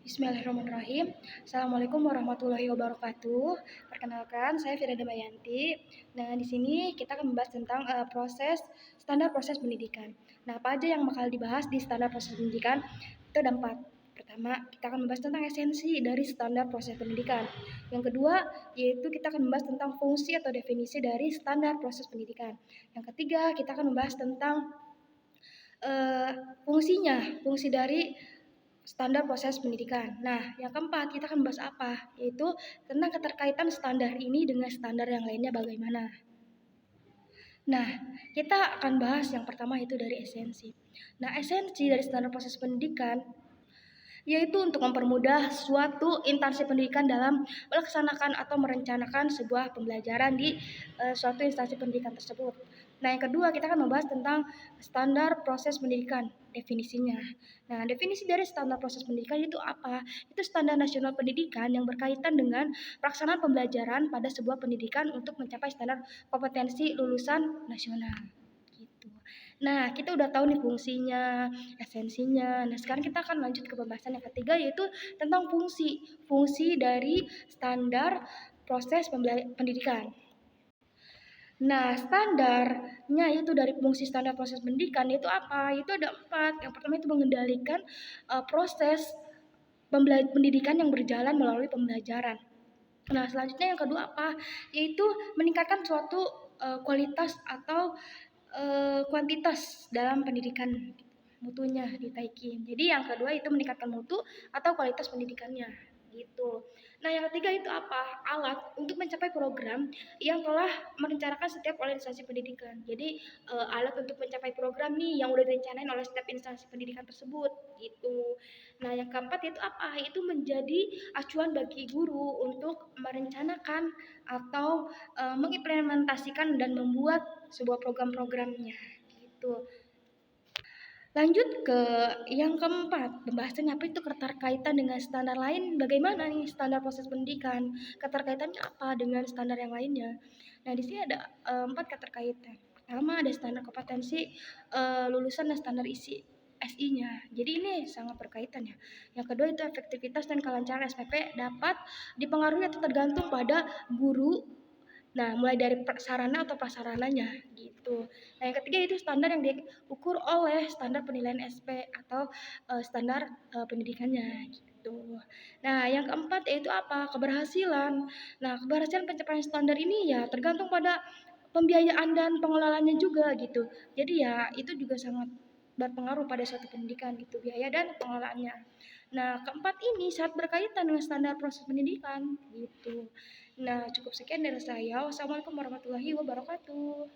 Bismillahirrahmanirrahim. Assalamualaikum warahmatullahi wabarakatuh. Perkenalkan, saya Fira Damayanti. Nah, di sini kita akan membahas tentang standar proses pendidikan. Nah, apa aja yang bakal dibahas di standar proses pendidikan? Itu ada 4. Pertama, kita akan membahas tentang esensi dari standar proses pendidikan. Yang kedua, yaitu kita akan membahas tentang fungsi atau definisi dari standar proses pendidikan. Yang ketiga, kita akan membahas tentang fungsi dari standar proses pendidikan. Nah, yang keempat kita akan bahas apa? Yaitu tentang keterkaitan standar ini dengan standar yang lainnya bagaimana. Nah, kita akan bahas yang pertama itu dari esensi. Nah, esensi dari standar proses pendidikan yaitu untuk mempermudah suatu instansi pendidikan dalam melaksanakan atau merencanakan sebuah pembelajaran di suatu instansi pendidikan tersebut. Nah, yang kedua kita akan membahas tentang standar proses pendidikan, definisinya. Nah, definisi dari standar proses pendidikan itu apa? Itu standar nasional pendidikan yang berkaitan dengan pelaksanaan pembelajaran pada sebuah pendidikan untuk mencapai standar kompetensi lulusan nasional. Gitu. Nah, kita udah tahu nih fungsinya, esensinya. Nah, sekarang kita akan lanjut ke pembahasan yang ketiga yaitu tentang fungsi dari standar proses pendidikan. Nah, standarnya itu dari fungsi standar proses pendidikan itu apa? Itu ada 4. Yang pertama itu mengendalikan proses pendidikan yang berjalan melalui pembelajaran. Nah, selanjutnya yang kedua apa? Yaitu meningkatkan suatu kualitas atau kuantitas dalam pendidikan, mutunya ditaikin. Jadi yang kedua itu meningkatkan mutu atau kualitas pendidikannya gitu. Nah, yang ketiga itu apa? Alat untuk mencapai program yang telah merencanakan setiap oleh instansi pendidikan. Jadi alat untuk mencapai program nih yang udah direncanain oleh setiap instansi pendidikan tersebut gitu. Nah, yang keempat itu apa? Itu menjadi acuan bagi guru untuk merencanakan atau mengimplementasikan dan membuat sebuah program-programnya gitu. Lanjut ke yang keempat, pembahasannya apa itu keterkaitan dengan standar lain. Bagaimana nih standar proses pendidikan? Keterkaitannya apa dengan standar yang lainnya? Nah, di sini ada 4 keterkaitan. Pertama ada standar kompetensi lulusan dan standar isi SI-nya. Jadi ini sangat berkaitan ya. Yang kedua itu efektivitas dan kelancaran SPP dapat dipengaruhi atau tergantung pada guru. Nah, mulai dari sarana atau prasarananya gitu. Nah, yang ketiga itu standar yang diukur oleh standar penilaian SP atau standar pendidikannya gitu. Nah, yang keempat yaitu apa? Keberhasilan. Nah, keberhasilan pencapaian standar ini ya tergantung pada pembiayaan dan pengelolaannya juga gitu. Jadi ya itu juga sangat berpengaruh pada suatu pendidikan gitu, biaya dan pengelolaannya. Nah, keempat ini sangat berkaitan dengan standar proses pendidikan gitu. Nah, cukup sekian dari saya. Wassalamualaikum warahmatullahi wabarakatuh.